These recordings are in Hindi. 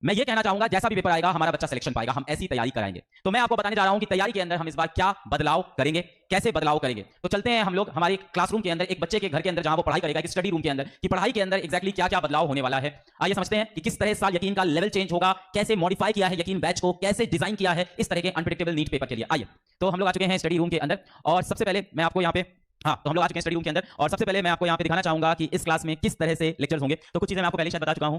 मैं ये कहना चाहूंगा जैसा भी पेपर आएगा हमारा बच्चा सिलेक्शन पाएगा, हम ऐसी तैयारी कराएंगे। तो मैं आपको बताने जा रहा हूं कि तैयारी के अंदर हम इस बार क्या बदलाव करेंगे, कैसे बदलाव करेंगे। तो चलते हैं हम लोग हमारे क्लासरूम के अंदर, एक बच्चे के घर के अंदर जहां वो पढ़ाई करेगा, एक स्टडी रूम के अंदर, कि पढ़ाई के अंदर एक्जैक्टली क्या क्या बदलाव होने वाला है। आइए समझते हैं कि किस तरह साल यकीन का लेवल चेंज होगा, कैसे मॉडिफाई किया है यकीन बैच को, कैसे डिजाइन किया है इस तरह के अनप्रेडिक्टेबल नीट पेपर के लिए। आइए, तो हम लोग आ चुके हैं स्टडी रूम के अंदर, और सबसे पहले मैं आपको यहाँ पे तो हम लोग आ चुके हैं स्टडी रूम के अंदर, और सबसे पहले मैं आपको यहाँ पे दिखाना चाहूंगा कि इस क्लास में किस तरह से लेक्चर्स होंगे। तो कुछ चीजें मैं आपको पहले शायद बता चुका हूं।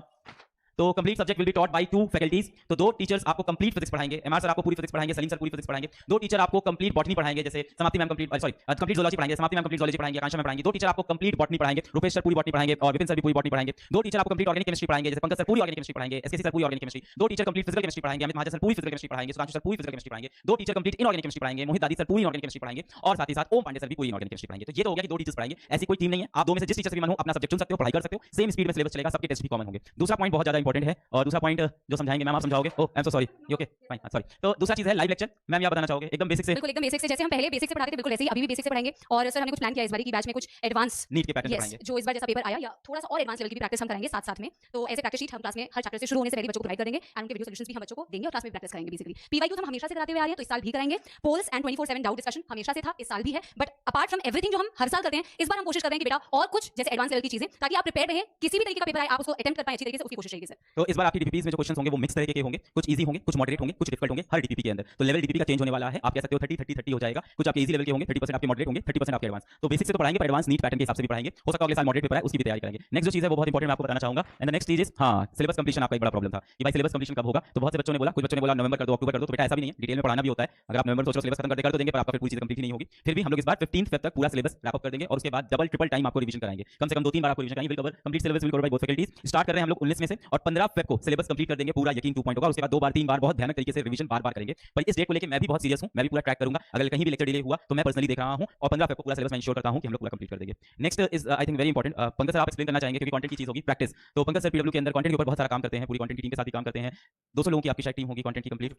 तो complete subject will be taught by 2 faculties. तो 2 टीचर्स आपको कंप्लीट फिजिक्स पढ़ाएंगे। एमआर सर आपको पूरी फिजिक्स पढ़ाएंगे, सलीम सर पूरी फिजिक्स पढ़ाएंगे। 2 टीचर आपको कंप्लीट बॉटनी पढ़ाएंगे, जैसे समाप्ति मैम कंप्लीट जूलॉजी पढ़ाएंगे, समाप्ति मैम कंप्लीट जूलॉजी पढ़ाएंगे, आकांक्षा मैम पढ़ाएंगे। 2 टीचर आपको कंप्लीट बॉटनी पढ़ाएंगे, रुपेश सर पूरी बॉटनी पढ़ाएंगे और विपिन सर भी पूरी बॉटनी पढ़ाएंगे। 2 टीचर आपको कंप्लीट ऑर्गेनिक केमिस्ट्री पढ़ाएंगे, जैसे पंकज सर पूरी ऑर्गेनिक केमिस्ट्री पढ़ाएंगे, एसके सर पूरी organic chemistry. 2 teacher complete physical chemistry पढ़ाएंगे, अमित महाजन सर पूरी फिजिकल केमिस्ट्री पढ़ाएंगे, सुधांशु सर पूरी फिजिकल केमिस्ट्री पढ़ाएंगे। 2 टीचर कंप्लीट इनऑर्गेनिक केमिस्ट्री पढ़ाएंगे, मोहित दादी सर पूरी इनऑर्गेनिक केमिस्ट्री पढ़ाएंगे, और साथ ही साथ ओम पांडे सर भी पूरी इनऑर्गेनिक केमिस्ट्री पढ़ाएंगे। तो ये तो हो गया कि 2 टीचर्स पढ़ाएंगे, ऐसी कोई टीम नहीं है। आप 2 में से जिस टीचर से भी मन हो अपना सब्जेक्ट चुन सकते हो, पढ़ाई कर सकते हो, सेम स्पीड में सिलेबस चलेगा, सबके टेस्ट भी कॉमन होंगे। दूसरा पॉइंट बहुत ज्यादा इंपॉर्टेंट है, और दूसरा पॉइंट जो समझाएंगे मैम आप समझाओगे। Oh I am so sorry, you okay fine, sorry. तो दूसरा चीज है लाइव लेक्चर। मैम यहाँ बताना चाहोगे एकदम बेसिक से? बिल्कुल एकदम बेसिक से, जैसे हम पहले बेसिक से पढ़ाते थे बिल्कुल ऐसे ही अभी भी बेसिक से पढ़ाएंगे। और सर हमने कुछ प्लान किया इस बार की बैच में कुछ एडवांस नीट के पैटर्न पढ़ाएंगे, जो इस बार जैसा पेपर आया या थोड़ा सा और एडवांस लेवल की भी प्रैक्टिस हम करेंगे साथ साथ में। तो ऐसे प्रैक्टिस शीट हम क्लास में हर चैप्टर से शुरू होने से पहले बच्चों को प्रोवाइड कर देंगे, एंड उनके वीडियो सॉल्यूशंस भी हम बच्चों को देंगे और क्लास में प्रैक्टिस करेंगे। बेसिकली पीवाईक्यूज हम हमेशा से कराते हुए आ रहे हैं, तो इस साल भी कराएंगे। पोल्स एंड 24/7 डाउट डिस्कशन हमेशा से था, इस साल भी है। बट अपार्ट फ्रॉम एवरीथिंग जो हम हर साल करते हैं, इस बार हम कोशिश कर रहे हैं कि बेटा और कुछ जैसे एडवांस लेवल की चीजें, ताकि आप प्रिपेयर रहे, किसी भी तरीके का पेपर आए आप उसको अटेम्प्ट कर पाए अच्छी तरीके से, उसकी कोशिश रहेगी सर। तो इस बार आपकी डीपीपीज में जो क्वेश्चंस होंगे वो मिक्स तरीके के होंगे, कुछ इजी होंगे, कुछ मॉडरेट होंगे, कुछ डिफिकल्ट होंगे हर डीपीपी के अंदर। तो लेवल डीपीपी का चेंज होने वाला है, आप कह सकते हो 30-30-30 हो जाएगा। कुछ आपके इजी लेवल के होंगे, 30% आपके मॉडरेट होंगे, 30% आपके एडवांस। तो बेसिक से तो पढ़ाएंगे, पर एडवांस नीट पैटर्न के हिसाब से भी पढ़ाएंगे। हो सकता है अगले साल मॉडरेट पेपर है उसकी भी तैयारी करेंगे। नेक्स्ट जो चीज है वो बहुत इंपॉर्टेंट मैं आपको बताना चाहूंगा, एंड द नेक्स्ट चीज इज सिलेबस कंप्लीशन। आपका एक बड़ा प्रॉब्लम था कि भाई सिलेबस कंप्लीशन कब होगा। तो बहुत से बच्चों ने बोला, कुछ बच्चों ने बोला नवंबर कर दो, अक्टूबर कर दो। तो बेटा ऐसा भी नहीं है, डिटेल में पढ़ाना भी होता है। अगर आप नवंबर सोच रहे हो सिलेबस खत्म कर देंगे, पर आपका फिर पूरी चीज कंप्लीट नहीं होगी। फिर भी हम लोग इस बार 15 फेब तक पूरा सिलेबस रैप अप कर देंगे, और उसके बाद डबल ट्रिपल टाइम आपको रिवीजन कराएंगे। कम से कम 2-3 बार आपको रिवीजन कराएंगे। Will cover complete syllabus, will cover by both faculties. Start कर रहे हैं हम लोग 19 में से, और 15 फेब को सिलेबस कंप्लीट कर देंगे पूरा, यकीन 2 पॉइंट होगा। उसके बाद 2 बार 3 बार बहुत भयानक तरीके से रिवीजन बार-बार करेंगे। पर इस डेट को लेकर मैं भी बहुत सीरियस हूं, मैं भी पूरा ट्रैक करूंगा। अगर कहीं भी लेक्चर डिले हुआ तो मैं पर्सनली देख रहा हूं, और 15 फेब को पूरा सिलेबस मैं इंश्योर करता हूं कि हम लोग पूरा कंप्लीट कर देंगे। Next is I think very important, Pankaj sir आप एक्सप्लेन करना चाहेंगे, क्योंकि कंटेंट की चीज होगी प्रैक्टिस। तो पंकज सर पीडब्ल्यू के अंदर कंटेंट के ऊपर बहुत सारा काम करते हैं, पूरी कंटेंट की टीम के साथ भी काम करते हैं। 200 लोगों की आपकी शायद टीम होगी कंटेंट की कंप्लीट।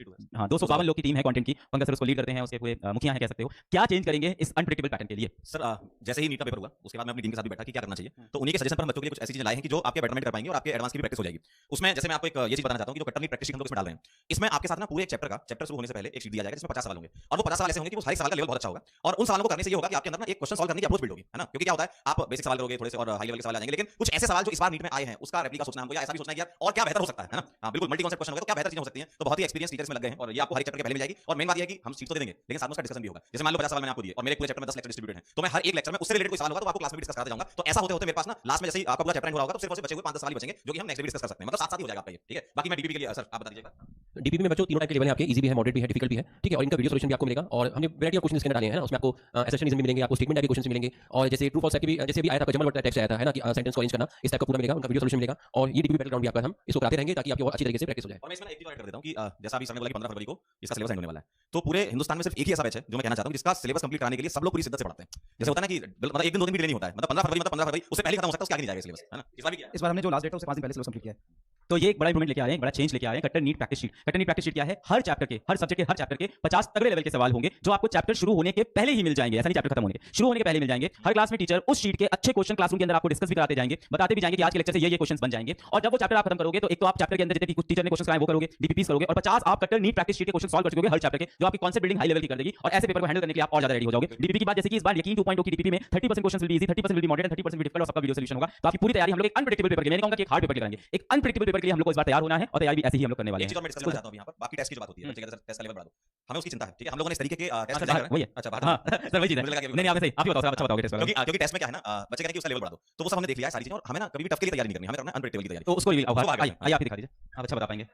252 लोग की टीम है कंटेंट की, पंकज सर उसको लीड करते हैं, उसके पूरे मुखिया हैं कह सकते हो। क्या चेंज करेंगे इस अनप्रेडिक्टेबल पैटर्न के लिए? सर जैसे ही नीट का पेपर हुआ उसके बाद मैं अपनी टीम के साथ भी बैठा कि क्या करना चाहिए। तो उन्हीं के सजेशन पर हम बच्चों के लिए कुछ ऐसी चीजें लाए हैं कि जो आपके बेटरमेंट कर पाएंगे और आपके एडवांस की भी प्रैक्टिस हो जाएगी। उसमें जैसे मैं आपको एक ये चीज बताना चाहता हूं कि जो कट्टर नीट प्रैक्टिस हम लोग इसमें डाल रहे हैं, इसमें आपके साथ ना पूरे एक चैप्टर शुरू होने से पहले एक शीट दिया जाएगा जिसमें 50 सवाल होंगे, और वो 50 सवाल ऐसे होंगे कि वो हर एक सवाल का लेवल बहुत अच्छा होगा। और उन सवालों को करने से ये होगा कि आपके अंदर ना एक क्वेश्चन सॉल्व करने की अप्रोच बिल्ड होगी, है ना। क्योंकि क्या होता है, आप बेसिक सवाल करोगे थोड़े से और हाई लेवल के सवाल आ जाएंगे, लेकिन कुछ ऐसे सवाल जो इस बार नीट में आए हैं उसका रेप्लिका सोचना हमको, या ऐसा भी सोचना है यार और क्या बेहतर हो सकता है ना। हां बिल्कुल, मल्टी कॉन्सेप्ट क्वेश्चन होगा तो क्या बेहतर चीजें हो सकती हैं। तो बहुत ही एक्सपीरियंस टीचर्स में लग गए हैं, और ये आपको हर एक चैप्टर के पहले मिल जाएगी। और मेन बात ये है कि हम सीट तो दे देंगे, लेकिन साथ में उसका डिस्कशन भी होगा। जैसे मान लो 50 सवाल मैंने आपको दिए और मेरे पूरे चैप्टर में 10 लेक्चर डिस्ट्रीब्यूटेड हैं, तो मैं हर एक लेक्चर में उससे रिलेटेड कोई सवाल होगा तो आपको क्लास में डिस्कस कराता जाऊंगा। तो ऐसा होते होते मेरे पास ना लास्ट में जैसे ही आपका पूरा चैप्टर हो रहा होगा तो सिर्फ बचे हुए 5-10 सवाल बचेंगे जो कि हम नेक्स्ट डिस्कस कर सकते हैं। मतलब साथ-साथ ही हो जाएगा आपका ये, ठीक है। बाकी मैं डीपीपी के लिए सर आप बता दीजिएगा। डीपीपी में बच्चों तीनों टाइप के लेवल हैं आपके, इजी भी है, मॉडरेट भी है, डिफिकल्ट भी है, ठीक है। और इनका वीडियो सॉल्यूशन भी आपको मिलेगा, और हमने वैरायटी ऑफ क्वेश्चन इसके अंदर डाले हैं ना। उसमें आपको एसेशनिज्म भी मिलेंगे, आपको स्टेटमेंट टाइप के क्वेश्चन मिलेंगे, और जैसे ट्रू फॉल्स टाइप के भी, जैसे भी आया था जमल वर्ड टेक्स्ट आया था, है ना, कि सेंटेंस को अरेंज करना, इस टाइप का पूरा मिलेगा, उनका वीडियो सॉल्यूशन मिलेगा। और ये डीपीपी बैटलग्राउंड भी आपका हम इसको कराते रहेंगे ताकि आपकी अच्छी तरीके से प्रैक्टिस हो जाए। और मैं इसमें एक चीज और ऐड कर देता हूं कि जैसा अभी सर ने बोला कि 15 फरवरी को इसका सिलेबस एंड होने वाला है, तो पूरे हिंदुस्तान में सिर्फ एक ही ऐसा बैच है जो मैं कहना चाहता हूं जिसका सिलेबस कंप्लीट कराने के लिए सब लोग पूरी शिद्दत से पढ़ते हैं। जैसे होता है ना कि मतलब एक दिन 2 दिन भी डिले नहीं होता है, मतलब 15 फरवरी मतलब 15 फरवरी उससे पहले खत्म हो सकता है, उसके आगे नहीं जाएगा सिलेबस, है ना। इस बार भी किया है, इस बार हमने जो लास्ट डेट है उससे 5 दिन पहले सिलेबस कंप्लीट किया है। तो ये एक बड़ा इंप्रूवमेंट लेके आ रहे हैं, बड़ा चेंज लेके आ रहे हैं। कट्टर नीट प्रैक्टिस शीट। कट्टर नीट प्रैक्टिस शीट क्या है? हर चैप्टर के, हर सब्जेक्ट के, हर चैप्टर के 50 तगड़े लेवल के सवाल होंगे जो आपको चैप्टर शुरू होने के पहले ही मिल जाएंगे। ऐसा नहीं चैप्टर खत्म होने के, शुरू होने के पहले मिल जाएंगे। हर क्लास में टीचर उस शीट के अच्छे क्वेश्चन क्लासरूम के अंदर आपको डिस्कस भी कराते जाएंगे, बताते भी जाएंगे कि आज के लेक्चर से ये क्वेश्चंस बन जाएंगे। और जब वो चैप्टर आप खत्म करोगे तो एक तो आप चैप्टर के अंदर जितने भी टीचर ने क्वेश्चन कराए वो करोगे, डीपीपीस करोगे, और 50 आप कट्टर नीट प्रैक्टिस शीट के क्वेश्चन सॉल्व कर चुकोगे हर चैप्टर के, जो आपकी कॉन्सेप्ट बिल्डिंग हाई लेवल की कर देगी। और ऐसे पेपर को हैंडल करने के लिए आप और ज्यादा रेडी हो जाओगे। डीपीपी की बात जैसे कि इस बार यकीन 2.0 की डीपीपी में 30% questions will be easy, 30% will be moderate, 30% will difficult, और सबका वीडियो सॉल्यूशन होगा। तो आपकी पूरी तैयारी हम लोग एक अनप्रेडिक्टेबल पेपर के लिए, मैंने कहूंगा कि एक हार्ड पेपर के लिए करेंगे। एक अनप्रेडिक्टेबल पेपर के लिए हम लोग इस बार तैयार होना है, और तैयारी भी ऐसे ही हम लोग करने वाले हैं। एक चीज और मैं डिस्कस करना चाहता हूं यहां पर, बाकी टेस्ट की जो बात होती है, बच्चे कहते हैं टेस्ट का लेवल बढ़ा दो, हमें उसकी चिंता है, ठीक है। हम लोगों ने इस तरीके के टेस्ट अच्छा वही है, अच्छा बात हां सर वही चीज है। नहीं आपने सही, आप ही बताओ सर, अच्छा बताओगे टेस्ट वाला। क्योंकि टेस्ट में क्या है ना, बच्चे कहते हैं कि उसका लेवल बढ़ा दो, तो वो सब हमने देख लिया है सारी चीजें, और हमें ना कभी भी टफ के लिए तैयारी नहीं करनी, हमें करना है अनप्रेडिक्टेबल की तैयारी। तो उसको आइए आप ही दिखा दीजिए, आप अच्छा बता पाएंगे।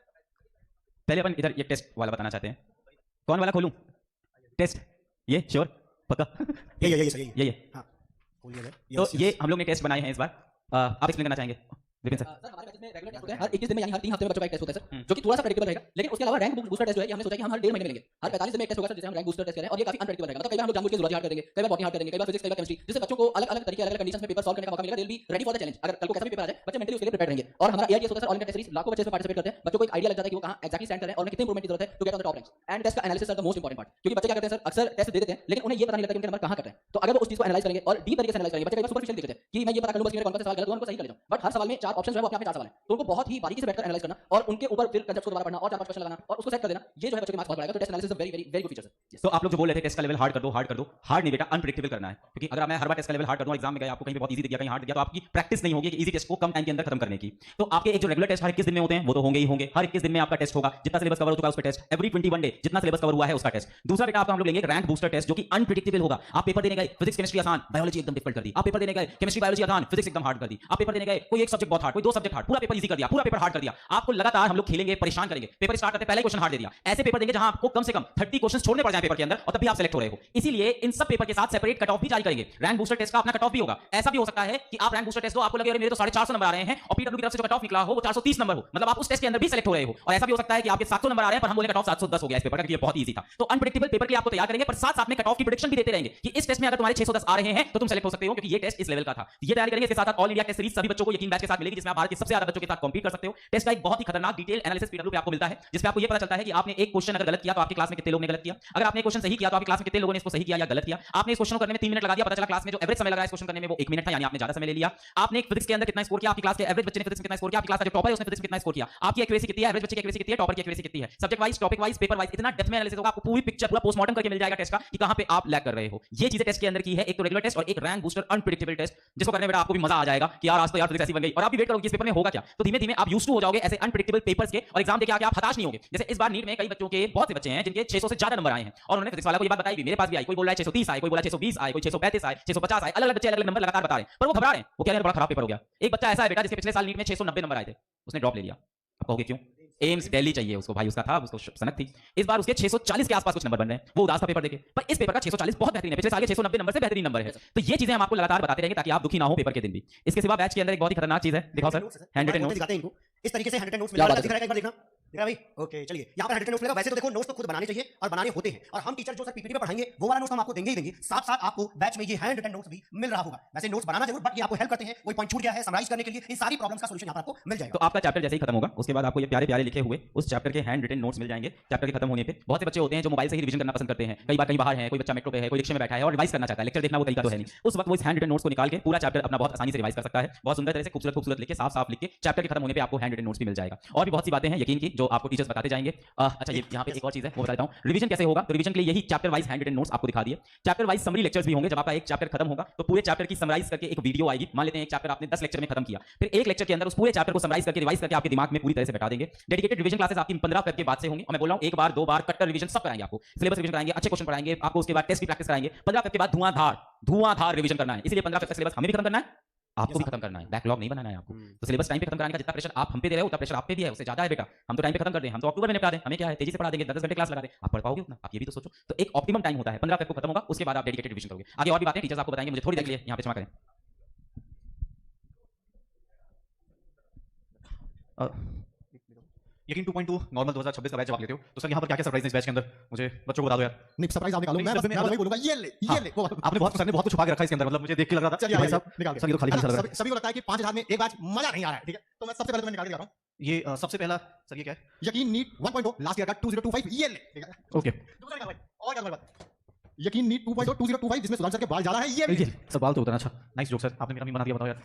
पहले अपन इधर ये टेस्ट वाला बताना चाहते हैं। कौन वाला खोलूं टेस्ट? ये श्योर पक्का? ये सही है। ये हां खोलिए सर। तो ये हम लोग ने टेस्ट बनाए हैं इस बार, आप एक्सप्लेन करना चाहेंगे विपिन सर? सर हमारे बैचेस में रेगुलर टेस्ट होते हैं, हर 21 दिन में यानी हर 3 हफ्ते में बच्चों का एक टेस्ट होता है सर, जो कि थोड़ा सा प्रेडिक्टेबल रहेगा। लेकिन उसके अलावा रैंक बूस्टर टेस्ट जो है ये हमने सोचा कि हम हर 1.5 महीने में लेंगे। हर 45 दिन में एक टेस्ट होगा सर, जिसे हम रैंक बूस्टर टेस्ट करें, और ये काफी अनप्रेडिक्टेबल रहेगा। मतलब कई बार हम लोग जानबूझ के जूलॉजी हार्ड कर देंगे, कई बार बॉटनी हार्ड कर देंगे, कई बार फिजिक्स, कई बार केमिस्ट्री, जिससे बच्चों को अलग-अलग तरीके, अलग-अलग कंडीशंस में पेपर सॉल्व करने का मौका मिलेगा। They will be ready for the challenge. अगर कल को कैसा भी पेपर आ जाए, बच्चे मेंटली उसके लिए प्रिपेयर्ड रहेंगे। और हमारा एआईटीएस होता है sir, all India test series, लाखों बच्चे इसमें पार्टिसिपेट करते हैं। बच्चों को एक आईडिया लग जाता है कि वो कहां एक्जेक्टली स्टैंड कर रहे हैं और उन्हें कितने इंप्रूवमेंट की जरूरत है to get on the top ranks. And test का analysis are the most important part, क्योंकि बच्चे क्या करते हैं सर, अक्सर टेस्ट दे देते हैं लेकिन उन्हें ये पता नहीं लगता कि उनके नंबर कहां कट रहे हैं। तो अगर वो उस चीज को एनालाइज करेंगे और डीप तरीके से एनालाइज करेंगे, बच्चे कई बार सुपरफिशियल देखते हैं कि मैं ये पता कर लूं बस मेरे कौन सा सवाल गलत हुआ, उनको सही कर लेता हूं। बट हर सवाल में 4 ऑप्शन जो है वो अपने आप में 4 सवाल हैं, तो उनको बहुत ही बारीकी से बैठकर एनालाइज करना और उनके ऊपर फिर कंसेप्ट को दोबारा पढ़ना और 4-5 क्वेश्चन लगाना और उसको सेट कर देना, ये जो है बच्चों के मार्क्स बहुत बढ़ाएगा। तो test analysis is very very very good feature है। तो आप लोग जो बोल रहे थे टेस्ट का लेवल हार्ड कर दो, हार्ड कर दो, हार्ड नहीं बेटा, अनप्रेडिक्टेबल करना है। क्योंकि अगर मैं हर बार टेस्ट का लेवल हार्ड कर दूं, एग्जाम में गए आपको कहीं पे बहुत इजी दिया, कहीं हार्ड दिया, तो आपकी प्रैक्टिस नहीं होगी कि इजी टेस्ट को कम टाइम के अंदर खत्म करने की। तो आपके एक जो रेगुलर टेस्ट हर 21 दिन में होते हैं वो तो होंगे ही होंगे, हर 21 दिन में आपका टेस्ट होगा, जितना सिलेबस कवर हो चुका है उस पे टेस्ट, एवरी 21 डे जितना सिलेबस कवर हुआ है उसका टेस्ट। दूसरा बेटा आपका हम लोग लेंगे रैंक बूस्टर टेस्ट, जो कि अनप्रेडिक्टेबल होगा। आप पेपर देने गए, फिजिक्स केमिस्ट्री आसान, बायोलॉजी एकदम डिफिकल्ट कर दी, आप पेपर देने गए, केमिस्ट्री बायोलॉजी आसान, फिजिक्स एकदम हार्ड कर दी, आप पेपर देने गए, कोई एक सब्जेक्ट बहुत हार्ड, कोई 2 सब्जेक्ट हार्ड, पूरा पेपर इजी कर दिया, पूरा पेपर हार्ड कर दिया। आपको लगातार हम लोग खेलेंगे, परेशान करेंगे, पेपर स्टार्ट करते पहले क्वेश्चन हार्ड दे दिया। ऐसे पेपर देंगे जहां आपको कम से कम 30 क्वेश्चन छोड़ने पड़ जाए पेपर के अंदर और तब भी आप सेलेक्ट हो रहे हो। इसीलिए इन सब पेपर के साथ सेपरेट कट ऑफ भी जारी करेंगे। रैंक बूस्टर टेस्ट का अपना कट ऑफ भी होगा। ऐसा भी हो सकता है कि आप रैंक बूस्टर टेस्ट दो, आपको लगे अरे मेरे तो 450 नंबर आ रहे हैं और पीडब्ल्यू की तरफ से जो कट ऑफ निकला हो वो 430 नंबर हो, मतलब आप उस टेस्ट के अंदर भी सेलेक्ट हो रहे हो। और ऐसा भी हो सकता है कि आपके 700 नंबर आ रहे हैं पर हम बोले कट ऑफ 710 हो गया इस पेपर का, क्योंकि ये बहुत इजी था। तो अनप्रेडिक्टेबल पेपर के लिए आपको तैयार करेंगे, पर साथ-साथ में कट ऑफ की प्रेडिक्शन भी देते रहेंगे कि इस टेस्ट में अगर तुम्हारे 610 आ रहे हैं तो तुम सेलेक्ट हो सकते हो, क्योंकि ये टेस्ट इस लेवल का था। ये तैयारी करेंगे। इसके साथ ऑल इंडिया टेस्ट सीरीज सभी बच्चों को यकीन बैच के साथ मिलेगी, जिसमें आप भारत के सबसे ज्यादा बच्चों के साथ कॉम्पीट कर सकते हो। टेस्ट का एक बहुत ही खतरनाक डिटेल एनालिसिस पीडब्ल्यू पे आपको मिलता है, जिसमें आपको ये पता चलता है कि आपने एक क्वेश्चन अगर गलत किया तो आपकी क्लास में कितने लोगों ने गलत किया, अगर आपने क्वेश्चन सही किया तो आपकी क्लास में कितने लोगों ने इसको सही किया या गलत किया। आपने इस क्वेश्चन को करने में 3 मिनट लगा दिया, पता चला क्लास में जो एवरेज समय लगा इस क्वेश्चन करने में वो 1 मिनट था, यानी आपने ज्यादा समय ले लिया। आपने फिजिक्स के अंदर कितना स्कोर किया, आपकी क्लास के एवरेज बच्चे ने फिजिक्स में कितना स्कोर किया, आपकी क्लास का जो टॉपर है उसने फिजिक्स में कितना स्कोर किया, आपकी एक्यूरेसी कितनी है, एवरेज बच्चे की एक्यूरेसी कितनी है, टॉपर की एक्यूरेसी कितनी है, subject wise, topic wise, paper wise, इतना डेप्थ में एनालिसिस होगा, आपको पूरी पिक्चर पूरा पोस्टमार्टम करके मिल जाएगा टेस्ट का कि कहां पे आप लैग कर रहे हो। ये चीजें टेस्ट के अंदर की है, एक तो रेगुलर टेस्ट और एक रैंक बूस्टर अनप्रेडिक्टेबल टेस्ट, जिसको करने में बेटा आपको भी मजा आ जाएगा कि यार आज तो यार फिजिक्स ऐसी बन गई, और आप भी वेट करोगे कि इस पेपर में होगा क्या। तो धीमे धीमे आप यूज्ड टू हो जाओगे ऐसे अनप्रेडिक्टेबल पेपर्स के, और एग्जाम देके आके आप हताश नहीं होगे। जैसे इस बार नीट में कई बच्चों के, बहुत से बच्चे हैं जिनके 600 से ज्यादा नंबर आए हैं और उन्होंने फिजिक्स वाला को ये बात बताई भी, मेरे पास भी आई, कोई बोल रहा है 630 आए, कोई बोला 620 आए, कोई 635 आए, 650 आए, अलग-अलग बच्चे अलग-अलग नंबर लगातार बता रहे हैं, पर वो घबरा रहे हैं, वो कह रहे हैं बड़ा खराब पेपर हो गया। एक बच्चा ऐसा है बेटा जिसके पिछले साल नीट में 690 नंबर आए थे, उसने ड्रॉप ले लिया। आप कहोगे क्यों? एम्स दिल्ली चाहिए उसको, भाई उसका था, उसको सनक थी। इस बार उसके 640 के आसपास कुछ नंबर बन रहे हैं, वो उदास था पेपर देके, पर इस पेपर का 640 बहुत बेहतरीन है, पिछले साल के 690 नंबर से बेहतरीन नंबर है। तो ये चीजें हम आपको लगातार बताते रहेंगे ताकि आप दुखी ना हो पेपर के दिन भी। इसके सिवा बैच के अंदर एक बहुत ही खतरनाक चीज है, दिखाओ सर, हैंड रिटन नोट्स दिखाते हैं इनको इस तरीके से हैंड रिटन नोट्स मिल रहा है, दिख रहा है, एक बार देखना दिख रहा है भाई। ओके चलिए, यहाँ पर हैंड रिटन नोट्स मिलेगा। वैसे तो देखो नोट्स तो खुद बनाने चाहिए और बनाने होते हैं, और हम टीचर जो सर पीपीटी पे पढ़ाएंगे वो वाला नोट्स हम आपको देंगे ही देंगे, साथ साथ आपको बैच में ये हैंड रिटन नोट्स भी मिल रहा होगा। वैसे नोट्स बनाना जरूर, बट ये आपको हेल्प करते हैं, कोई पॉइंट छूट गया है समराइज करने के लिए, इन सारी प्रॉब्लम्स का सॉल्यूशन यहाँ पर आपको मिल जाएगा। तो आपका चैप्टर जैसे ही खत्म होगा उसके बाद आपको ये प्यारे प्यारे लिखे हुए उस चैप्टर के हैंड रिटन नोट्स मिल जाएंगे। चैप्टर के खत्म होने पे बहुत से बच्चे होते हैं जो मोबाइल से ही रिवीजन करना पसंद करते हैं, कई बार कहीं बाहर है, कोई बच्चा मेट्रो पे है, कोई रिक्शे में बैठा है और रिवाइज करना चाहता है, लेक्चर देखना वो तरीका तो है नहीं, उस वक्त वो इस हैंड रिटन नोट्स को निकाल के पूरा चैप्टर अपना बहुत आसानी से रिवाइज कर सकता है। बहुत सुंदर तरह से खूबसूरत खूबसूरत लिख के साफ साफ लिख के चैप्टर के खत्म होने पे आपको हैंड रिटन नोट्स भी मिल जाएगा। और भी बहुत सी बातें हैं यकीन की जो आपको टीचर्स बताते जाएंगे। अच्छा ये यहाँ पे एक और चीज है वो बता देता हूँ, रिवीजन कैसे होगा। तो रिवीजन के लिए यही chapter wise hand written notes आपको दिखा दिए। चैप्टर वाइज समरी लेक्चर्स भी होंगे, जब आपका एक चैप्टर खत्म होगा तो पूरे चैप्टर की समराइज करके एक वीडियो आएगी। मान लेते हैं एक चैप्टर आपने 10 लेक्चर में खत्म किया, फिर एक लेक्चर के अंदर उस पूरे चैप्टर को समराइज करके रिवाइज करके आपके दिमाग में पूरी तरह से बैठा देंगे। डेडिकेटेड रिवीजन क्लासेस आपकी 15 फेब के बाद से होंगी, और मैं बोल रहा हूँ एक बार 2 बार कट्टर रिवीजन सब कराएंगे आपको, सिलेबस रिवीजन कराएंगे, अच्छे क्वेश्चन पढ़ाएंगे आपको, उसके बाद टेस्ट की प्रैक्टिस कराएंगे। 15 फेब के बाद धुआंधार रिवीजन करना है, इसलिए 15 फेब का सिलेबस हमें भी खत्म करना है, आपको भी खत्म करना है, बैकलॉग नहीं बनाना है आपको। तो सिलेबस टाइम पे खत्म कराने का जितना प्रेशर आप हम पे दे रहे हो उतना प्रेशर आप पे भी है, उससे ज्यादा है बेटा। हम तो टाइम पे खत्म कर दें, हम तो अक्टूबर में निपटा दें, हमें क्या है तेजी से पढ़ा देंगे, 10 घंटे क्लास लगा दें, आप पढ़ पाओगे उतना, आप ये भी तो सोचो। तो एक ऑप्टिमम टाइम होता है, 15 फेब को खत्म होगा, उसके बाद आप डेडिकेटेड रिवीजन करोगे। आगे और भी बातें टीचर्स आपको बताएंगे, मुझे थोड़ी देर के लिए यहाँ पे क्षमा करें। यकीन 2.2 नॉर्मल 2026 का बैच जब आप लेते हो तो सर यहाँ पर क्या क्या सरप्राइज है इस बैच के अंदर, मुझे बच्चों को बता दो यार। नहीं सरप्राइज आप निकालो, मैं वही बोलूंगा ये ले वो आपने बहुत सर ने बहुत कुछ छुपा के रखा है इसके अंदर, मतलब मुझे देख के लग रहा था चलिए भाई साहब निकाल सर ये तो खाली खाली लग रहा है। सभी को लगता है कि 5000 में एक बैच मजा नहीं आ रहा है, ठीक है, तो मैं सबसे पहले तुम्हें निकाल के दिखा रहा हूं। ये सबसे पहला सर ये क्या है? यकीन नीट 1.0 लास्ट ईयर का 2025 ये ले, ठीक है ओके दूसरा निकाल भाई, और क्या बात। यकीन नीट 2.0 2025 जिसमें सुधांशु सर के बाल ज्यादा है, ये भी सर बाल तो उतना अच्छा, नाइस जोक सर, आपने मेरा मीम बना दिया, बताओ यार।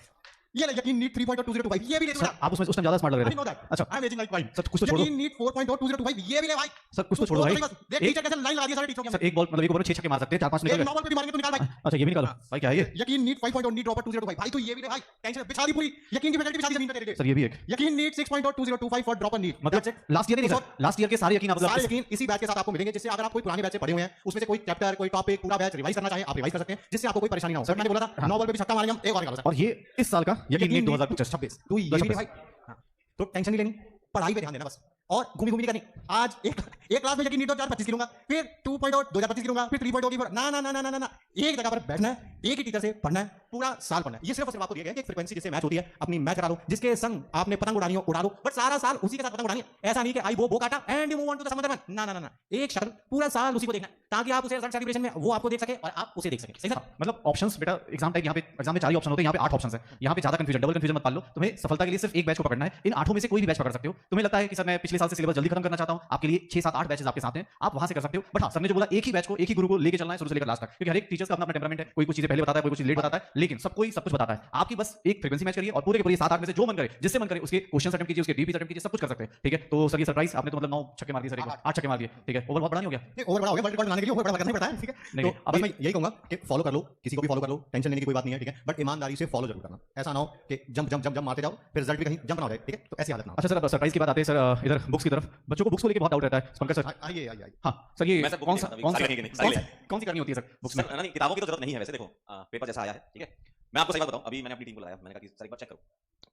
ये ले यकीन नीट 3.0 2025 ये भी ले सर आप उसमें उस टाइम ज्यादा स्मार्ट लग रहे थे। अच्छा I am ageing like wine. Sir कुछ तो छोड़ दो। यकीन नीट 4.0 2025 ये भी ले भाई। सर कुछ तो छोड़ दो भाई। देख टीचर कैसे लाइन लगा दिया सारे टीचरों के। सर एक बॉल मतलब एक ओवर में 6 छक्के मार सकते हैं, 4-5 निकल एक गए। नॉर्मल पे भी मारेंगे तो निकाल भाई। अच्छा ये भी निकालो भाई, क्या है ये? यकीन नीट 5.0 नीट ड्रॉपर 2025 भाई, तो ये भी ले भाई, टेंशन बिछा दी पूरी, यकीन की फैकल्टी बिछा दी जमीन पे तेरे। सर ये भी एक यकीन नीट 6.0 2025 फॉर ड्रॉपर नीट, मतलब लास्ट ईयर नहीं सर, लास्ट ईयर के सारे यकीन आप सारे यकीन इसी बैच के साथ आपको मिलेंगे, जिससे अगर आप कोई पुराने बैच से पढ़े हुए हैं, उसमें से कोई चैप्टर कोई टॉपिक पूरा बैच रिवाइज करना चाहे आप रिवाइज कर सकते हैं, जिससे आपको कोई परेशानी ना हो। सर मैंने बोला था नॉवल पे भी छक्का मारेंगे हम, एक और निकालो सर। और ये इस साल का यकीन नीट 2026 तो ये भी भाई, तो टेंशन नहीं लेनी, पढ़ाई पे ध्यान देना बस, और घूमी घूमी नहीं करनी। आज एक क्लास में यकीन नीट 2025 की लूंगा, फिर 2.0 2025 की लूंगा, फिर 3.0 की, ना ना ना ना ना ना, एक जगह पर बैठना है, एक ही टीचर से पढ़ना है, पूरा साल पढ़ना है। ये सिर्फ और सिर्फ आपको दिया गया है कि एक फ्रीक्वेंसी जिससे मैच होती है अपनी मैच करा लो, जिसके संग आपने पतंग उड़ानी हो उड़ा लो, बट सारा साल उसी के साथ पतंग उड़ानी है। ऐसा नहीं कि आई वो काटा and you move on to the some other one, ना ना ना, एक शक्ल पूरा साल उसी को देखना है, ताकि आप उसे रिजल्ट सेलिब्रेशन में वो आपको देख सके और आप उसे देख सके। सही था? मतलब ऑप्शंस बेटा एग्जाम टाइप, यहाँ पे एग्जाम में 4 ही ऑप्शन होते हैं, यहाँ पे 8 ऑप्शंस हैं। यहाँ पे ज्यादा कंफ्यूजन डबल कंफ्यूजन मत पाल लो, तुम्हें सफलता के लिए सिर्फ एक बैच को पकड़ना है। इन 8 में से कोई भी बैच पकड़ सकते हो। तुम्हें लगता है कि सर मैं पिछले साल से सिलेबस जल्दी खत्म करना चाहता हूं, आपके लिए 6 7 8 बैचेस आपके साथ हैं, आप वहां से कर सकते हो। बट हां, सर ने जो बोला एक ही बैच को, एक ही गुरु को लेके चलना है शुरू से लेकर लास्ट तक, क्योंकि हर एक टीचर्स का अपना टेम्परामेंट है, कोई कुछ चीजें पहले बताता है, कोई कुछ लेट बताता है, लेकिन सब कोई सब कुछ बताता है। आपकी बस एक फ्रीक्वेंसी मैच करिए और पूरे के पूरे 7 8 में से जो मन करे, जिससे मन करे उसके क्वेश्चंस अटेम्प्ट कीजिए, उसके डीपी अटेम्प्ट कीजिए, सब कुछ कर सकते हैं। ठीक है, तो सर ये सरप्राइज आपने तो मतलब 9 छक्के मार दिए सर, एक 8 छक्के मार दिए। ठीक है, ओवर बहुत बड़ा नहीं हो गया? नहीं ओवर बड़ा हो गया, वर्ल्ड रिकॉर्ड बनाने के लिए ओवर बड़ा करना ही पड़ता है, ठीक है। नहीं, तो अब मैं यही कहूंगा कि फॉलो कर लो, किसी को भी फॉलो कर लो, टेंशन लेने की कोई बात नहीं है, ठीक है, बट ईमानदारी से फॉलो जरूर करना। ऐसा ना हो कि जंप जंप जंप जंप मारते जाओ, फिर रिजल्ट भी कहीं जंप ना हो जाए, ठीक है, तो ऐसी हालत ना हो। अच्छा सर, अब सरप्राइज की बात आते हैं सर, इधर बुक्स की तरफ। बच्चों को बुक्स को लेके बहुत डाउट रहता है पंकज सर। आइए आइए आइए। हाँ सर, ये मैं सर बुक कौन नहीं सा खाता, कौन सा सारी नहीं, सारी कौन सी करनी होती है सर बुक्स में? सर नहीं, किताबों की तो जरूरत नहीं है वैसे। देखो पेपर जैसा आया है, ठीक है, मैं आपको सही बात बताऊं, अभी मैंने अपनी टीम को लगाया, मैंने कहा कि सर एक बार चेक करो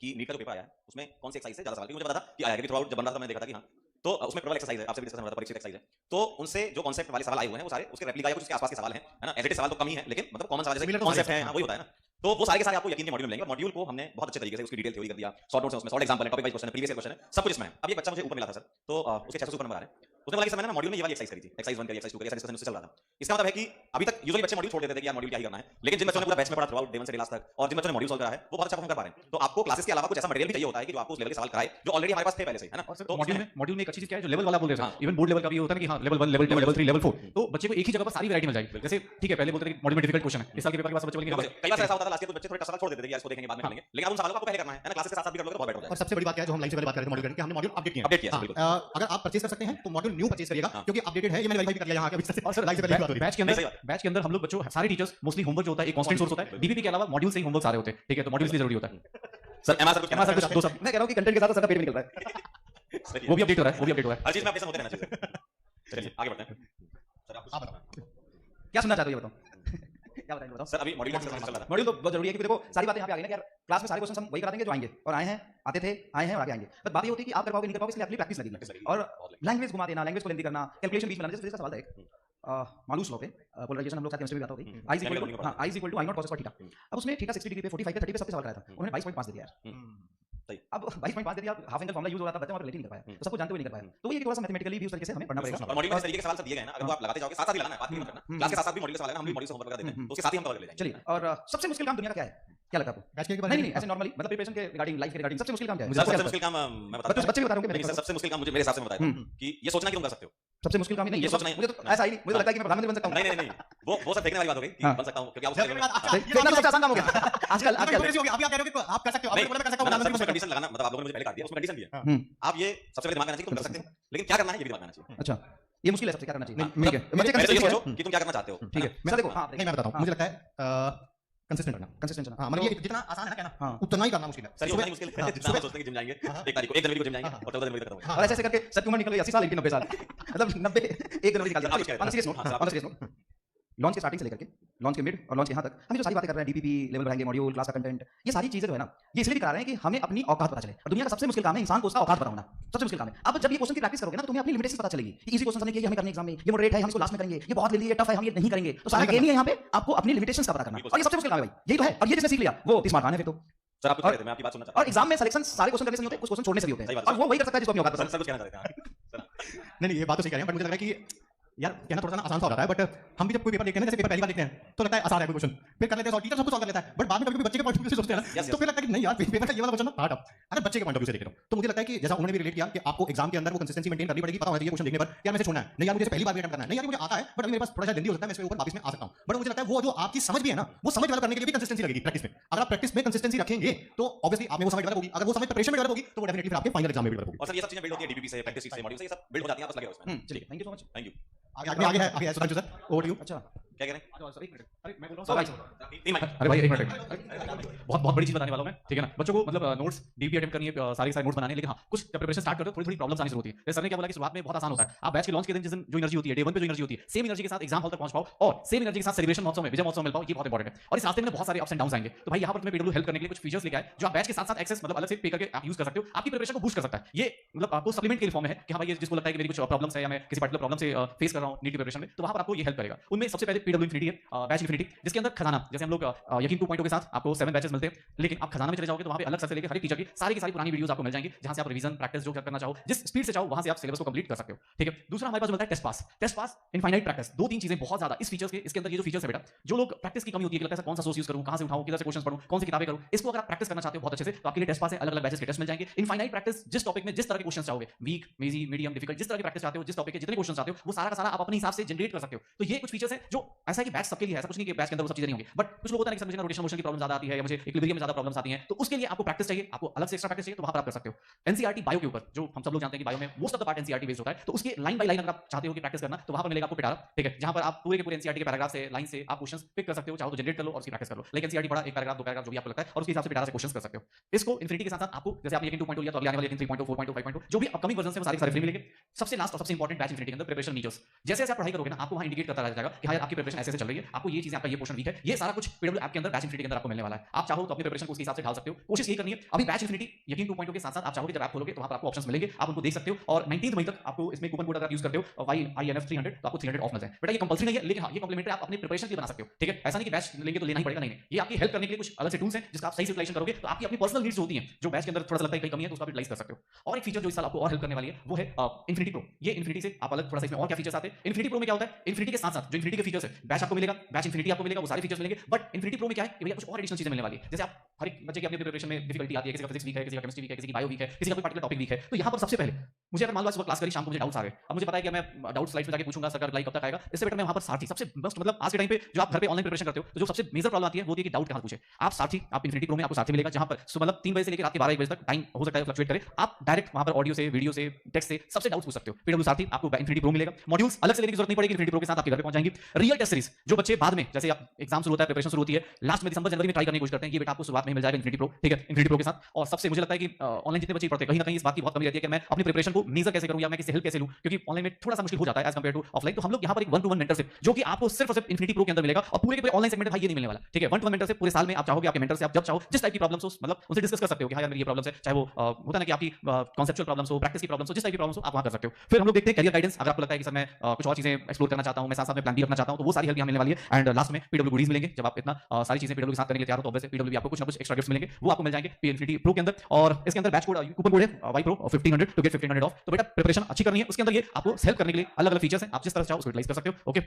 कि नीट का जो पेपर आया है उसमें कौन सी एक्सरसाइज से ज्यादा सवाल, क्योंकि मुझे पता था कि आया, क्योंकि थ्रू आउट जब बन रहा था मैंने देखा था कि हाँ, तो उसमें प्रबल एक्सरसाइज है, आपसे भी डिस्कशन हो रहा था, परीक्षित एक्सरसाइज है, तो उनसे जो कॉन्सेप्ट वाले सवाल आए हुए हैं वो सारे उसके रेप्लिका या कुछ उसके आसपास के सवाल हैं, है ना। एज इट इज सवाल तो कम ही है, लेकिन मतलब कॉमन सवाल जैसे कॉन्सेप्ट है, हाँ वही होता है ना। तो वो सारे के सारे आपको यकीन के मॉड्यूल मिलेंगे, और मॉड्यूल को हमने बहुत अच्छे तरीके से उसकी डिटेल थ्योरी कर दिया, शॉर्ट नोट्स है उसमें, शॉर्ट एग्जांपल है, टॉपिक वाइज क्वेश्चन है, प्रीवियस क्वेश्चन है, सब कुछ इसमें है। अब एक बच्चा मुझे ऊपर मिला था सर, तो उसके 600 ऊपर नंबर आ रहे हैं, उसने बोला कि सर मैंने ना मॉड्यूल में ये वाली एक्सरसाइज करी थी, एक्सरसाइज 1 करी, एक्सरसाइज 2 करी, ऐसा डिस्कशन उससे चल रहा था। इसका मतलब है कि अभी तक यूजुअली बच्चे मॉड्यूल छोड़ देते थे कि यार मॉड्यूल क्या ही करना है, लेकिन जिन बच्चों ने पूरा बैच में पढ़ा थ्रू आउट डे 1 से डे लास्ट तक, और जिन बच्चों ने मॉड्यूल सॉल्व करा है वो बहुत अच्छा परफॉर्म कर पा रहे हैं। तो आपको क्लासेस के अलावा कुछ ऐसा मटेरियल भी चाहिए होता है कि जो आपको उस लेवल के सवाल कराए जो ऑलरेडी हमारे पास थे पहले से, है ना। और सर तो मॉड्यूल में एक अच्छी चीज क्या है जो लेवल वाला बोल रहे हैं, इवन बोर्ड लेवल का भी होता है ना कि हाँ लेवल 1 लेवल 2 लेवल 3 लेवल 4, तो बच्चे को एक ही जगह पर सारी वैरायटी मिल जाएगी। जैसे ठीक है, पहले बोलते थे कि मॉड्यूल में डिफिकल्ट क्वेश्चन है, इस साल के पेपर के बाद सब बच्चे बोलेंगे कई बार ऐसा होता था लास्ट ईयर, बच्चे थोड़े सवाल छोड़ देते थे कि इसको देखेंगे बाद में करेंगे, लेकिन अब उन सवालों को आपको पहले करना है ना, क्लासेस के साथ साथ भी कर लोगे तो बहुत बेटर हो और जाएगा। सबसे बड़ी बात क्या है जो हम लाइन से पहले बात कर रहे थे मॉड्यूल की, हमने मॉड्यूल अपडेट किया, अपडेट किया सर, बिल्कुल। अगर आप परचेज कर सकते हैं तो मॉड्यूल न्यू परचेज करिएगा, क्योंकि अपडेटेड है, ये मैंने वेरीफाई भी कर लिया यहाँ के। और सर लाइन से पहले बात हो रही है। बैच के अंदर हम लोग बच्चों सारे टीचर्स मोस्टली होमवर्क जो होता है एक कांस्टेंट सोर्स होता है, डीपीपी के अलावा मॉड्यूल से ही होमवर्क सारे होते हैं। ठीक है, तो मॉड्यूल इसलिए जरूरी होता है। सर एमआर सर कुछ एमआर सर दो सब मैं कह रहा हूं कि कंटेंट के साथ साथ पेट भी निकल रहा है, वो भी अपडेट हो रहा है, वो भी अपडेट हो रहा है। हर चीज में अपडेशन होते रहना चाहिए। चलिए आगे बढ़ते हैं। सर आप बताओ क्या सुनना चाहते हो ये बताओ, क्या बताएंगे बताओ। सर अभी मॉड्यूल का चल रहा था। मॉड्यूल तो बहुत जरूरी है, क्योंकि देखो सारी बातें यहाँ पे आ गई ना कि यार क्लास में सारे क्वेश्चन हम वही करा देंगे जो आएंगे और आए हैं, आते थे, आए हैं और आगे आएंगे। बट बात ये होती है कि आप कर पाओगे नहीं कर पाओगे, इसलिए अपनी प्रैक्टिस लगेगी। और लैंग्वेज घुमा देना, लैंग्वेज को लेंदी करना, कैलकुलेशन बीच में लाना, जैसे फिजिक्स का सवाल था एक मालूस लॉ पे पोलराइजेशन हम लोग साथ केमिस्ट्री में बात होती है, i equal to I0 cos square theta. अब उसमें थीटा 60 डिग्री पे 45 पे 30 पे सब पे सवाल कराया था, उन्होंने 22.5 दे दिया यार। अब 22.5 दे दिया, हाफ एंगल फॉर्मूला यूज हो रहा था, बच्चे वहां पर रिलेट नहीं कर पाया, तो सबको जानते हुए नहीं कर पाया। तो ये थोड़ा सा मैथमेटिकली भी उस तरीके से हमें पढ़ना पड़ेगा। और मॉड्यूल में इस तरीके के सवाल सब दिए गए हैं ना, अगर वो आप लगाते जाओगे साथ साथ ही लगाना है, बात नहीं करना। क्लास के साथ साथ भी मॉड्यूल के सवाल है ना, हम भी मॉड्यूल से होमवर्क करा देते हैं, तो उसके साथ ही हम कवर कर ले जाएंगे। चलिए, और सबसे मुश्किल काम दुनिया का क्या है, क्या लगता है आपको? बैच के नहीं नहीं, ऐसे नॉर्मली मतलब प्रिपरेशन के रिगार्डिंग, लाइफ के रिगार्डिंग सबसे मुश्किल काम क्या है? सर सबसे मुश्किल काम मैं बता बच्चे भी बता रहे होंगे, सर सबसे मुश्किल काम मुझे मेरे हिसाब से बताया कि ये सोचना कि तुम कर सकते हो। सबसे मुश्किल काम नहीं, ये सोचना है। मुझे तो ऐसा ही नहीं, मुझे तो लगता है कि मैं प्रधानमंत्री बन सकता हूँ। नहीं नहीं नहीं, वो सब देखने वाली बात हो गई कि बन सकता हूं, क्योंकि आप उस लेवल में देखना सबसे आसान काम हो गया आजकल। अभी आप कह रहे हो कि आप कर सकते हो, आपने बोला मैं कर सकता हूं, नहीं, प्रधानमंत्री उसमें कंडीशन लगाना, मतलब आप लोगों ने मुझे पहले काट दिया, उसमें कंडीशन भी है। आप ये सबसे पहले दिमाग में आना चाहिए कि तुम कर सकते हो, लेकिन क्या करना है ये भी दिमाग में आना चाहिए। अच्छा, ये मुश्किल है सबसे, क्या करना चाहिए? नहीं, ठीक है, मुझे पहले तो ये कंसिस्टेंसी सोचो कि तुम क्या करना चाहते हो। ठीक है, मैं देखो हाँ नहीं मैं बताता हूं, मुझे लगता है कंसिस्टेंट रहना। कंसिस्टेंट हां मतलब ये जितना आसान है ना कहना, हाँ। उतना ही करना मुश्किल है। सर ये उतना ही मुश्किल है जितना हम सोचते हैं कि जिम जाएंगे 1 तारीख को, 1 जनवरी को जिम जाएंगे और 14 जनवरी तक खत्म होगा। और ऐसे ऐसे करके सर उम्र निकल गई 80 साल 90 साल, मतलब 90 1 जनवरी निकाल दिया। On serious note, on serious note, launch के स्टार्टिंग से लेकर के लॉन्च के मिड और लॉन्च के यहाँ तक हम जो सारी बातें कर रहे हैं, डीपीपी लेवल बढ़ाएंगे, मॉड्यूल, क्लास का कंटेंट, ये सारी चीजें जो है ना, ये इसलिए दिखा रहे हैं कि हमें अपनी औकात पता चले। और दुनिया का सबसे मुश्किल काम है इंसान को उसका औकात पता होना, सबसे मुश्किल काम है। अब जब ये क्वेश्चन की प्रैक्टिस करोगे ना, तो तुम्हें अपनी लिमिटेशंस पता चलेगी कि इजी क्वेश्चन हमने किए, हमें करने एग्जाम में, ये मॉडरेट है हम इसको लास्ट में करेंगे, ये बहुत लेंदी है, टफ है हम ये नहीं करेंगे। तो सारा गेम ही है यहाँ पे आपको अपनी लिमिटेशंस का पता करना, और ये सबसे मुश्किल काम है भाई, यही तो है। और ये जिसने सीख लिया वो स्मार्ट मान है फिर तो। सर आप कुछ कह रहे थे, मैं आपकी बात सुनना चाहता और एग्जाम में सिलेक्शन सारे क्वेश्चन करने से नहीं होते, कुछ क्वेश्चन छोड़ने से भी होते हैं, और वो वही कर सकता है जिसको अपनी औकात हूं। पता है। सर कुछ कहना चाहते हैं। नहीं ये बात तो सही कह रहे हैं, बट मुझे लग रहा है कि यार कहना थोड़ा सा आसान सा हो जाता है, बट हम भी जब कोई पेपर देखते हैं ना, जैसे पेपर पहली बार देखते हैं तो लगता है आसान है कोई क्वेश्चन, फिर कर लेते हैं, टीचर सब कुछ सॉल्व कर लेता है, बट बाद में कभी बच्चे के पॉइंट ऑफ व्यू से सोचते हैं ना, तो फिर लगता है कि नहीं यार पेपर का ये वाला क्वेश्चन हार्ड है। अगर बच्चे के पॉइंट ऑफ व्यू से देख रहे हो तो मुझे लगता है कि जैसा उन्होंने भी रिलेट किया कि आपको एग्जाम के अंदर वो कंसिस्टेंसी मेंटेन करनी पड़ेगी, पता होना चाहिए क्वेश्चन देखने पर यार मैं छोड़ना है, नहीं यार मुझे पहली बार भी अटेम्प्ट करना है, नहीं यार मुझे आता है बट अभी मेरे पास थोड़ा सा जल्दी हो सकता है, मैं इसके ऊपर वापस में आ सकता हूं। बट मुझे लगता है वो जो आपकी समझ भी है ना, वो समझ डेवलप करने के लिए भी कंसिस्टेंसी लगेगी प्रैक्टिस में। अगर आप प्रैक्टिस में कंसिस्टेंसी रखेंगे तो ऑब्वियसली आप में वो समझ डेवलप होगी, अगर वो समझ प्रिपरेशन में डेवलप होगी तो वो डेफिनेटली फिर आपके फाइनल एग्जाम में भी डेवलप होगी। और सर ये सब चीजें बिल्ड होती है डीपीपी से, प्रैक्टिस से, मॉड्यूल से, ये सब बिल्ड हो जाती है, बस लगे रहो उसमें। चलिए, thank you so much, thank you. आगे है Sudhanshu sir, over to you. अच्छा क्या कह रहे हैं? सर 1 मिनट, अरे मैं बोल रहा हूं सर, तीन मिनट। अरे भाई 1 मिनट, बहुत बहुत बड़ी चीज बताने वाला हूं मैं, ठीक है ना। बच्चों को मतलब नोट्स डीपी अटेम्प्ट करनी है, सारे सारे नोट्स बनाने, लेकिन हां कुछ जब प्रिपरेशन स्टार्ट करते हो थोड़ी थोड़ी प्रॉब्लम्स आनी शुरू होती है। जैसे सर ने क्या बोला कि शुरुआत में बहुत आसान होता है, आप बैच के लॉन्च के दिन जिस दिन जो एनर्जी होती है, डे 1 पे जो एनर्जी होती है, सेम एनर्जी के साथ एग्जाम हॉल तक पहुंच पाओ और सेम एनर्जी के साथ सेलिब्रेशन महोत्सव में, विजय महोत्सव में मिल पाओ, ये बहुत इंपॉर्टेंट है। और इस रास्ते में बहुत सारे अप्स एंड डाउन्स आएंगे, तो भाई यहां पर तुम्हें पीडब्ल्यू हेल्प करने के लिए कुछ फीचर्स लेके आए जो आप बैच के साथ साथ एक्सेस मतलब अलग से पे करके आप यूज कर सकते हो, आपकी प्रिपरेशन को बूस्ट कर सकता है। ये मतलब आपको सप्लीमेंट के फॉर्म में है कि हां भाई जिसको लगता है कि मेरी कुछ प्रॉब्लम्स है या मैं किसी पर्टिकुलर प्रॉब्लम से फेस कर रहा हूं नीट की प्रिपरेशन में, तो वहां पर आपको ये हेल्प करेगा। उनमें सबसे पहले पीडब्ल्यू इन्फिनिटी है, बैच इन्फिनिटी, जिसके अंदर खजाना, जैसे हम लोग यकीन 2.0 के साथ आपको 7 बैचेस मिलते हैं, लेकिन आप खजाना में चले जाओगे तो वहां पे अलग से लेकर हर एक टीचर की सारी पुरानी वीडियोस आपको मिल जाएंगी, जहां से आप रिवीजन प्रैक्टिस जो करना चाहो, जिस स्पीड से चाहो वहां से आप सिलेबस को कंप्लीट कर सकते हो। ठीक है, दूसरा हमारे पास मिलता है test pass. Test pass, infinite practice, 2-3 चीजें बहुत ज्यादा इस फीचर्स के, इसके अंदर ये जो फीचर्स है बेटा, जो लोग प्रैक्टिस की कमी होती है कि लगता है कौन सा सोर्स यूज करूं, कहां से उठाऊं, किधर से क्वेश्चंस पढूं, कौन सी किताबें करूं, इसको अगर आप प्रैक्टिस करना चाहते हो बहुत अच्छे से तो आपके लिए टेस्ट पास है, अलग-अलग बैचेस के टेस्ट मिल जाएंगे। इनफाइनाइट प्रैक्टिस, जिस टॉपिक में जिस तरह के क्वेश्चंस चाहोगे, वीक, इजी, मीडियम, डिफिकल्ट, जिस तरह की प्रैक्टिस चाहते हो, जिस टॉपिक के जितने क्वेश्चंस चाहते हो, वो सारा का सारा आप अपने हिसाब से जनरेट कर सकते हो। तो ये कुछ फीचर्स हैं जो ऐसा है कि बैच सबके लिए है, ऐसा कुछ नहीं कि बैच के अंदर वो सब चीजें नहीं होंगी, बट कुछ लोग होता है कि सर मुझे ना रोटेशन मोशन की प्रॉब्लम ज्यादा आती है या मुझे इक्विलिब्रियम में ज्यादा प्रॉब्लम्स आती हैं, तो उसके लिए आपको प्रैक्टिस चाहिए, आपको अलग से एक्स्ट्रा प्रैक्टिस चाहिए, तो वहां पर आप कर सकते हो। एनसीईआरटी बायो के ऊपर, जो हम सब लोग जानते हैं कि बायो में most of the part NCERT based होता है, तो उसके लाइन बाय लाइन अगर आप चाहते हो कि प्रैक्टिस करना, तो वहां पर मिलेगा आपको पिटारा। ठीक है, जहां पर आप पूरे के पूरे एनसीईआरटी के पैराग्राफ से, लाइन से आप क्वेश्चंस पिक कर सकते हो, चाहो तो जनरेट कर लो और उसकी प्रैक्टिस कर लो। लेकिन एनसीईआरटी पढ़ा, एक पैराग्राफ, दो पैराग्राफ जो भी आपको लगता है और उसके हिसाब से पिटारा से क्वेश्चंस कर सकते हो। इसको इन्फिनिटी के साथ-साथ आपको, जैसे आपने यकीन 2.0 लिया तो अगले आने वाले यकीन 3.0, 4.0, 5.0 जो भी अपकमिंग वर्जन है वो सारे के सारे फ्री मिलेंगे। सबसे लास्ट और सबसे इंपॉर्टेंट बैच इन्फिनिटी के अंदर प्रिपरेशन मीटर्स, जैसे-जैसे आप पढ़ाई करोगे ना, आपको वहां इंडिकेट करता रह जाएगा कि हां यार आपकी प्रिपरेशन ऐसे-ऐसे चल रही है, आपको ये चीजें, आपका ये पोर्शन वीक है, ये सारा कुछ पीडब्ल्यू ऐप के अंदर बैच इन्फिनिटी के अंदर आपको मिलने वाला है। आप चाहो तो अपनी प्रिपरेशन को उसके हिसाब से ढाल सकते हो, कोशिश यही करनी है। अभी बैच इन्फिनिटी यकीन 2.0 के साथ-साथ आप चाहोगे जब ऐप खोलोगे तो वहां पर आपको ऑप्शंस मिलेंगे, आप उनको देख सकते हो और 19 मई तक आपको इसमें कूपन कोड अगर आप यूज करते हो YINF 300 तो आपको 300 ऑफ मिल जाए। बेटा ये कंपल्सरी नहीं है, लेकिन हां ये कॉम्प्लीमेंट्री आप अपनी प्रिपरेशन के लिए बना सकते हो। ठीक है, ऐसा नहीं कि बैच लेंगे तो लेना ही पड़ेगा, नहीं, ये आपकी हेल्प करने के लिए कुछ अलग से टूल्स हैं जिसका आप सही से यूटिलाइजेशन करोगे तो आपकी अपनी पर्सनल नीड्स होती हैं, जो बैच के अंदर थोड़ा सा लगता है कहीं कमी है तो उसका भी यूटिलाइज कर सकते हो। और एक फीचर जो इस साल आपको और हेल्प करने वाली है वो है इन्फिनिटी प्रो। ये इन्फिनिटी से आप अलग थोड़ा सा इसमें और क्या फीचर्स आते हैं। इन्फिनिटी प्रो में क्या होता है, इन्फिनिटी के साथ-साथ जो इन्फिनिटी के फीचर्स है, बैच आपको मिलेगा, बैच इन्फिनिटी आपको मिलेगा, वो सारे फीचर्स मिलेंगे, बट इन्फिनिटी प्रो में क्या है कि भैया कुछ और एडिशनल चीजें मिलने वाली है। जैसे आप हर एक बच्चे की अपनी प्रिपरेशन में डिफिकल्टी आती है, किसी का फिजिक्स वीक है, किसी का केमिस्ट्री वीक है, किसी की बायो वीक है, किसी का कोई पर्टिकुलर टॉपिक वीक है, तो यहाँ पर सबसे पहले मुझे अगर मान लो सुबह क्लास करी, शाम को मुझे डाउट्स आ गए, अब मुझे पता है कि मैं डाउट स्लाइड्स में जाके पूछूंगा सर का रिप्लाई कब तक आएगा, इससे बेटर मैं वहां पर सारथी सबसे बेस्ट, मतलब आज के टाइम पे जो आप घर पे ऑनलाइन प्रिपरेशन करते हो तो जो सबसे मेजर प्रॉब्लम आती है वो होती है कि डाउट कहां पूछे। आप सारथी, आप इन्फिनिटी प्रो में आपको सारथी मिलेगा, जहां पर मतलब 3 बजे से लेकर रात के 12-1 बजे तक टाइम हो सकता है फ्लक्चुएट करे, आप डायरेक्ट वहां पर ऑडियो से, वीडियो से, टेक्स्ट से सबसे डाउट्स पूछ सकते हो। पीडब्ल्यू सारथी आपको इन्फिनिटी प्रो मिलेगा, मॉड्यूल्स अलग से लेने की जरूरत नहीं पड़ेगी, इन्फिनिटी प्रो के साथ आपके घर पे पहुंच जाएंगी। रियल टेस्ट सीरीज जो बच्चे बाद में, जैसे आप एग्जाम शुरू होता है, प्रिपरेशन शुरू होती है, लास्ट में दिसंबर जनवरी में ट्राई करने की कोशिश करते हैं, ये बेटा आपको शुरुआत में मिल जाएगा इन्फिनिटी प्रो। ठीक है, इन्फिनिटी प्रो के साथ। और सबसे मुझे लगता है कि ऑनलाइन जितने बच्चे पढ़ते हैं कहीं ना कहीं इस बात की बहुत कमी रहती है कि मैं अपनी प्रिपरेशन को मेजर कैसे करूं या मैं किसी हेल्प कैसे लूं, क्योंकि ऑनलाइन में थोड़ा सा मुश्किल हो जाता है एज कंपेयर टू ऑफलाइन। तो हम लोग यहां पर एक 1-to-1 मेंटरशिप जो कि आपको सिर्फ और सिर्फ इन्फिनिटी प्रो के अंदर मिलेगा, और पूरे के पूरे ऑनलाइन सेगमेंट भाई ये नहीं मिलने वाला। ठीक है, 1-to-1 मेंटरशिप पूरे साल में आप चाहोगे आपके मेंटर से आप जब चाहो जिस टाइप की प्रॉब्लम्स हो, मतलब उनसे डिस्कस कर सकते हो कि हां यार मेरी ये प्रॉब्लम्स है, चाहे वो होता है ना कि आपकी कॉन्सेप्चुअल प्रॉब्लम्स हो, प्रैक्टिस की प्रॉब्लम्स हो, जिस टाइप की प्रॉब्लम्स हो आप वहां कर सकते हो। फिर हम लोग देखते हैं कैरियर गाइडेंस, अगर आपको लगता है कि सर मैं कुछ और चीजें एक्सप्लोर करना चाहता हूं, मैं साथ-साथ में प्लान भी रखना चाहता हूं, तो वो सारी हेल्प यहां मिलने वाली है। एंड लास्ट में पीडब्ल्यू गुडीज मिलेंगे, जब आप इतना सारी चीजें पीडब्ल्यू के साथ करने के लिए तैयार हो तो ऑब्वियसली पीडब्ल्यू भी आपको कुछ ना कुछ एक्स्ट्रा गिफ्ट्स मिलेंगे, वो आपको मिल जाएंगे इन्फिनिटी प्रो के अंदर। और इसके अंदर बैच कोड, कूपन कोड है YPRO 1500 टू गेट 1500 ऑफ। तो बेटा प्रिपरेशन अच्छी करनी है, उसके अंदर ये आपको हेल्प करने के लिए अलग-अलग फीचर्स हैं, आप जिस तरह चाहो उसको यूटिलाइज कर सकते हो। ओके।